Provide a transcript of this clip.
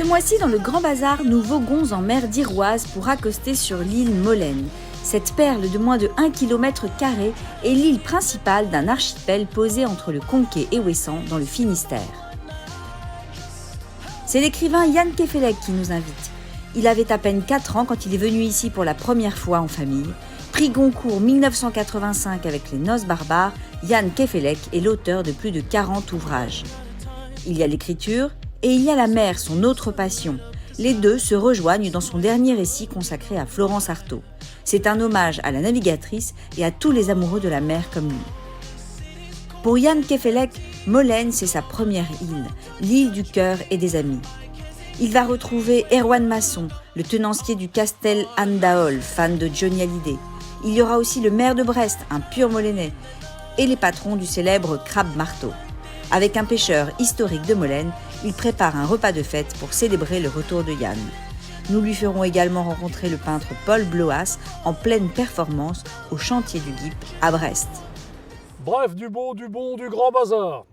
Ce mois-ci, dans le Grand Bazar, nous voguons en mer d'Iroise pour accoster sur l'île Molène. Cette perle de moins de 1 km² est l'île principale d'un archipel posé entre le Conquet et Ouessant dans le Finistère. C'est l'écrivain Jan Kefelec qui nous invite. Il avait à peine 4 ans quand il est venu ici pour la première fois en famille. Prix Goncourt 1985 avec Les Noces barbares, Jan Kefelec est l'auteur de plus de 40 ouvrages. Il y a l'écriture et il y a la mer, son autre passion. Les deux se rejoignent dans son dernier récit consacré à Florence Artaud. C'est un hommage à la navigatrice et à tous les amoureux de la mer comme lui. Pour Jan Kefelec, Molène, c'est sa première île, l'île du cœur et des amis. Il va retrouver Erwan Masson, le tenancier du Castel Andaol, fan de Johnny Hallyday. Il y aura aussi le maire de Brest, un pur Molénais, et les patrons du célèbre Crabe Marteau. Avec un pêcheur historique de Molène, il prépare un repas de fête pour célébrer le retour de Jan. Nous lui ferons également rencontrer le peintre Paul Bloas en pleine performance au chantier du GIP à Brest. Bref, du bon, du Grand Bazar.